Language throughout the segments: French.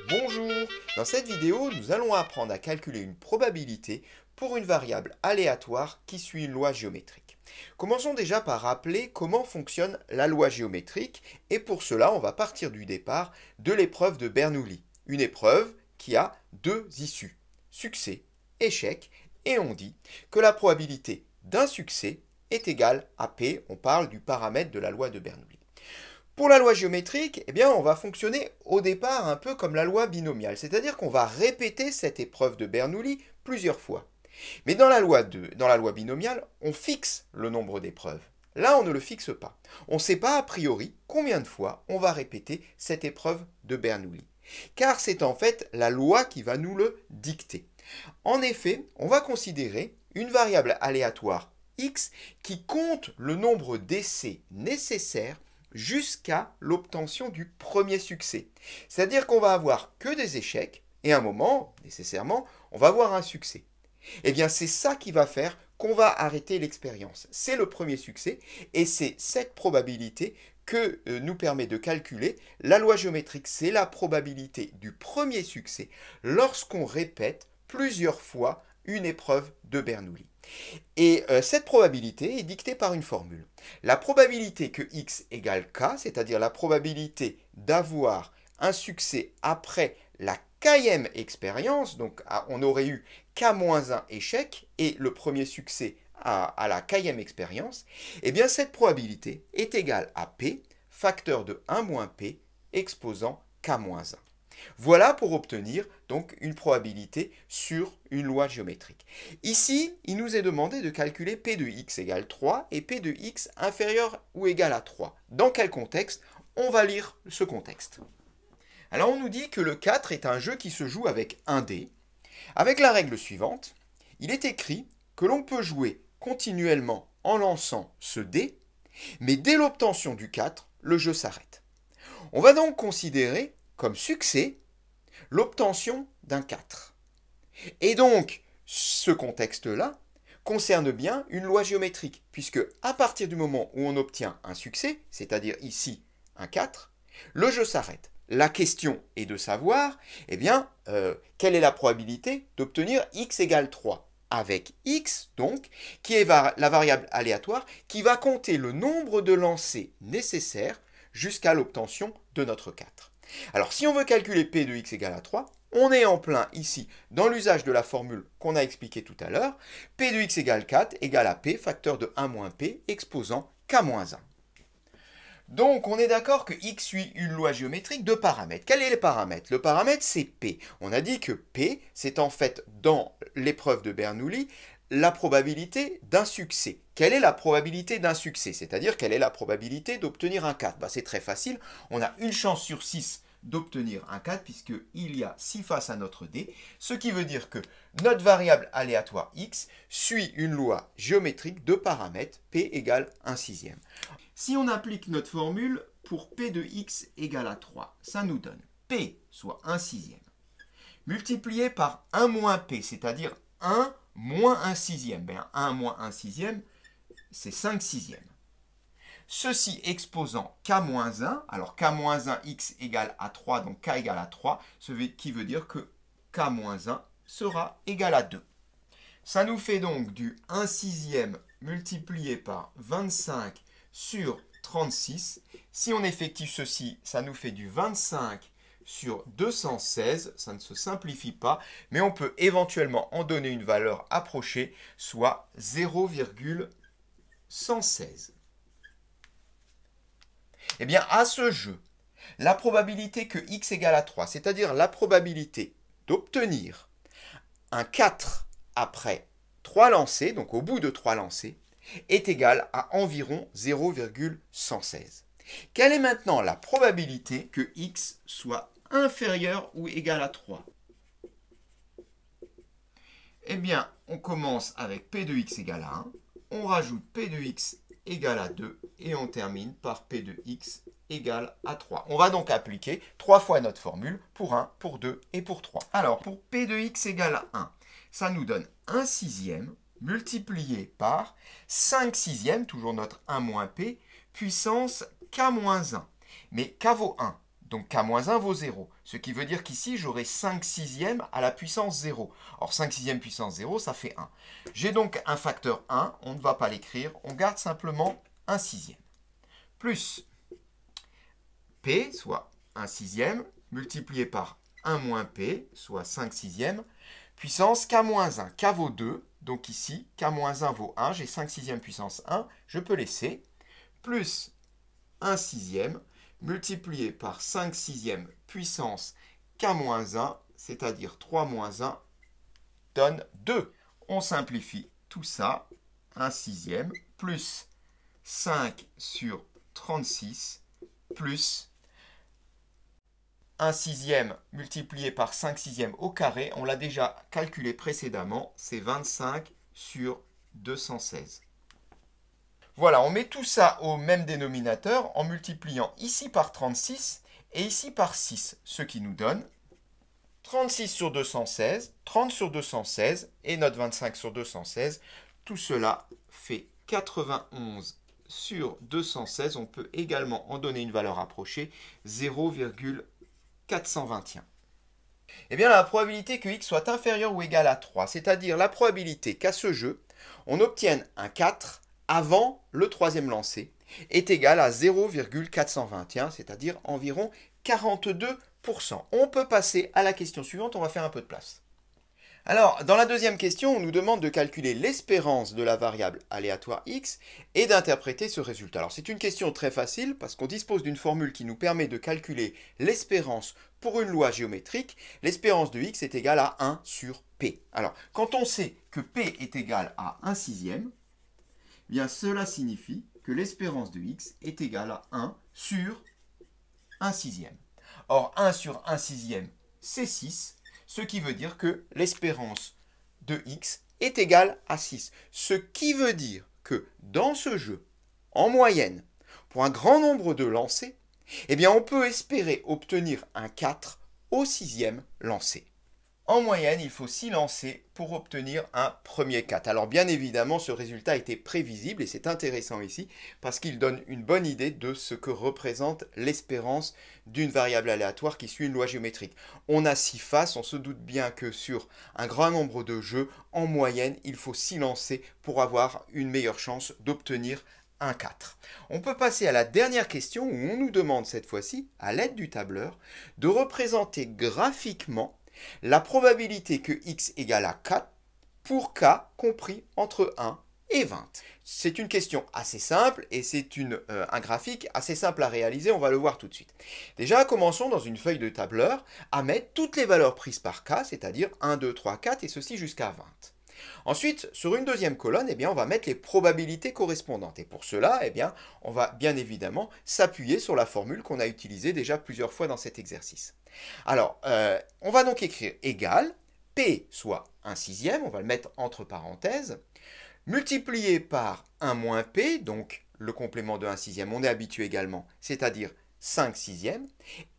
Bonjour! Dans cette vidéo, nous allons apprendre à calculer une probabilité pour une variable aléatoire qui suit une loi géométrique. Commençons déjà par rappeler comment fonctionne la loi géométrique et pour cela, on va partir du départ de l'épreuve de Bernoulli. Une épreuve qui a deux issues, succès, échec, et on dit que la probabilité d'un succès est égale à P, on parle du paramètre de la loi de Bernoulli. Pour la loi géométrique, eh bien, on va fonctionner au départ un peu comme la loi binomiale, c'est-à-dire qu'on va répéter cette épreuve de Bernoulli plusieurs fois. Mais dans la loi binomiale, on fixe le nombre d'épreuves. Là, on ne le fixe pas. On ne sait pas a priori combien de fois on va répéter cette épreuve de Bernoulli. Car c'est en fait la loi qui va nous le dicter. En effet, on va considérer une variable aléatoire x qui compte le nombre d'essais nécessaires jusqu'à l'obtention du premier succès. C'est-à-dire qu'on va avoir que des échecs et à un moment, nécessairement, on va avoir un succès. Eh bien, c'est ça qui va faire qu'on va arrêter l'expérience. C'est le premier succès et c'est cette probabilité que nous permet de calculer. La loi géométrique, c'est la probabilité du premier succès lorsqu'on répète plusieurs fois une épreuve de Bernoulli. Et cette probabilité est dictée par une formule. La probabilité que x égale k, c'est-à-dire la probabilité d'avoir un succès après la kème expérience, donc on aurait eu k-1 échec et le premier succès à la kème expérience, eh bien cette probabilité est égale à p, facteur de 1 moins p, exposant k-1. Voilà pour obtenir donc une probabilité sur une loi géométrique. Ici, il nous est demandé de calculer P de x égale 3 et P de x inférieur ou égal à 3. Dans quel contexte? On va lire ce contexte. Alors on nous dit que le 4 est un jeu qui se joue avec un dé. Avec la règle suivante, il est écrit que l'on peut jouer continuellement en lançant ce dé, mais dès l'obtention du 4, le jeu s'arrête. On va donc considérer comme succès l'obtention d'un 4. Et donc, ce contexte-là concerne bien une loi géométrique, puisque à partir du moment où on obtient un succès, c'est-à-dire ici un 4, le jeu s'arrête. La question est de savoir, eh bien, quelle est la probabilité d'obtenir x égale 3 avec x, donc, qui est la variable aléatoire, qui va compter le nombre de lancers nécessaires jusqu'à l'obtention de notre 4. Alors, si on veut calculer P de x égale à 3, on est en plein ici dans l'usage de la formule qu'on a expliquée tout à l'heure. P de x égale 4 égale à P, facteur de 1 moins P, exposant k-1. Donc, on est d'accord que x suit une loi géométrique de paramètres. Quels sont les paramètres? Le paramètre, c'est P. On a dit que P, c'est en fait, dans l'épreuve de Bernoulli, la probabilité d'un succès. Quelle est la probabilité d'un succès? C'est-à-dire, quelle est la probabilité d'obtenir un 4? C'est très facile. On a une chance sur 6 d'obtenir un 4 puisqu'il y a 6 faces à notre dé, ce qui veut dire que notre variable aléatoire x suit une loi géométrique de paramètres P égale 1 sixième. Si on applique notre formule pour P de x égale à 3, ça nous donne P, soit 1 sixième, multiplié par 1 moins P, c'est-à-dire 1 moins 1 sixième. Ben, 1 moins 1 sixième, c'est 5 sixièmes. Ceci exposant k-1, alors k-1 x égale à 3, donc k égale à 3, ce qui veut dire que k-1 sera égal à 2. Ça nous fait donc du 1 sixième multiplié par 25 sur 36. Si on effectue ceci, ça nous fait du 25 sur 216, ça ne se simplifie pas, mais on peut éventuellement en donner une valeur approchée, soit 0,116. Eh bien, à ce jeu, la probabilité que x égale à 3, c'est-à-dire la probabilité d'obtenir un 4 après 3 lancers, donc au bout de 3 lancers, est égale à environ 0,116. Quelle est maintenant la probabilité que x soit inférieur ou égal à 3? Eh bien, on commence avec P de x égale à 1, on rajoute P de x égale à 2 et on termine par P de x égale à 3. On va donc appliquer 3 fois notre formule pour 1, pour 2 et pour 3. Alors, pour P de x égale à 1, ça nous donne 1 sixième multiplié par 5 sixièmes, toujours notre 1 moins P, puissance k moins 1. Mais k vaut 1. Donc k-1 vaut 0. Ce qui veut dire qu'ici, j'aurai 5 sixièmes à la puissance 0. Or, 5 sixièmes puissance 0, ça fait 1. J'ai donc un facteur 1, on ne va pas l'écrire, on garde simplement 1 sixième. Plus p, soit 1 sixième, multiplié par 1 moins p, soit 5 sixièmes, puissance k-1. K vaut 2, donc ici, k-1 vaut 1, j'ai 5 sixièmes puissance 1, je peux laisser, plus 1 sixième, multiplié par 5 sixièmes puissance k-1, c'est-à-dire 3 moins 1, donne 2. On simplifie tout ça, 1 sixième, plus 5 sur 36, plus 1 sixième multiplié par 5 sixièmes au carré, on l'a déjà calculé précédemment, c'est 25 sur 216. Voilà, on met tout ça au même dénominateur en multipliant ici par 36 et ici par 6, ce qui nous donne 36 sur 216, 30 sur 216 et notre 25 sur 216. Tout cela fait 91 sur 216. On peut également en donner une valeur rapprochée, 0,421. Eh bien, la probabilité que x soit inférieur ou égal à 3, c'est-à-dire la probabilité qu'à ce jeu, on obtienne un 4 avant le troisième lancer, est égale à 0,421, c'est-à-dire environ 42%. On peut passer à la question suivante, on va faire un peu de place. Alors, dans la deuxième question, on nous demande de calculer l'espérance de la variable aléatoire x et d'interpréter ce résultat. Alors, c'est une question très facile parce qu'on dispose d'une formule qui nous permet de calculer l'espérance pour une loi géométrique. L'espérance de x est égale à 1 sur p. Alors, quand on sait que p est égal à 1 sixième, eh bien cela signifie que l'espérance de x est égale à 1 sur 1 sixième. Or, 1 sur 1 sixième, c'est 6. Ce qui veut dire que l'espérance de x est égale à 6. Ce qui veut dire que dans ce jeu, en moyenne, pour un grand nombre de lancers, eh bien on peut espérer obtenir un 4 au sixième lancer. En moyenne, il faut 6 lancers pour obtenir un premier 4. Alors bien évidemment, ce résultat était prévisible et c'est intéressant ici parce qu'il donne une bonne idée de ce que représente l'espérance d'une variable aléatoire qui suit une loi géométrique. On a 6 faces, on se doute bien que sur un grand nombre de jeux, en moyenne, il faut 6 lancers pour avoir une meilleure chance d'obtenir un 4. On peut passer à la dernière question où on nous demande cette fois-ci, à l'aide du tableur, de représenter graphiquement la probabilité que x égale à 4 pour k compris entre 1 et 20. C'est une question assez simple et c'est un graphique assez simple à réaliser, on va le voir tout de suite. Déjà, commençons dans une feuille de tableur à mettre toutes les valeurs prises par k, c'est-à-dire 1, 2, 3, 4 et ceci jusqu'à 20. Ensuite, sur une deuxième colonne, eh bien, on va mettre les probabilités correspondantes. Et pour cela, eh bien, on va bien évidemment s'appuyer sur la formule qu'on a utilisée déjà plusieurs fois dans cet exercice. Alors, on va donc écrire égal, P soit 1 sixième, on va le mettre entre parenthèses, multiplié par 1 moins P, donc le complément de 1 sixième, on est habitué également, c'est-à-dire 5 sixièmes,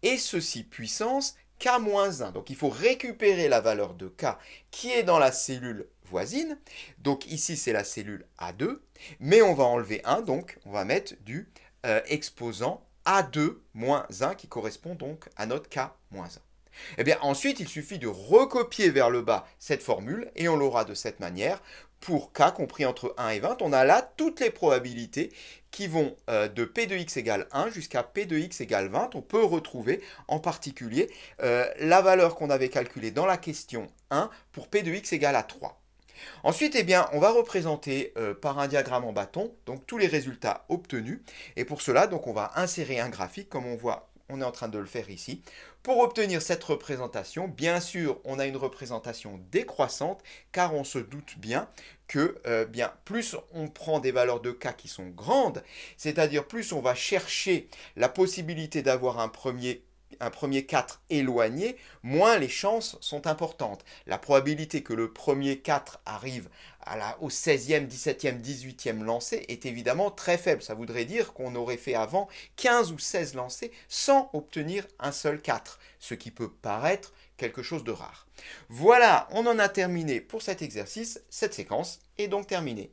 et ceci puissance k moins 1. Donc il faut récupérer la valeur de k qui est dans la cellule voisine. Donc ici c'est la cellule A2, mais on va enlever 1, donc on va mettre du exposant A2 moins 1 qui correspond donc à notre k moins 1. Et bien ensuite il suffit de recopier vers le bas cette formule et on l'aura de cette manière. Pour k compris entre 1 et 20, on a là toutes les probabilités qui vont de p de x égale 1 jusqu'à p de x égale 20. On peut retrouver en particulier la valeur qu'on avait calculée dans la question 1 pour p de x égale à 3. Ensuite, eh bien, on va représenter par un diagramme en bâton donc tous les résultats obtenus. Et pour cela, donc, on va insérer un graphique comme on voit. On est en train de le faire ici. Pour obtenir cette représentation, bien sûr, on a une représentation décroissante, car on se doute bien que bien, plus on prend des valeurs de k qui sont grandes, c'est-à-dire plus on va chercher la possibilité d'avoir un premier 4 éloigné, moins les chances sont importantes. La probabilité que le premier 4 arrive au 16e, 17e, 18e lancé est évidemment très faible. Ça voudrait dire qu'on aurait fait avant 15 ou 16 lancés sans obtenir un seul 4, ce qui peut paraître quelque chose de rare. Voilà, on en a terminé pour cet exercice. Cette séquence est donc terminée.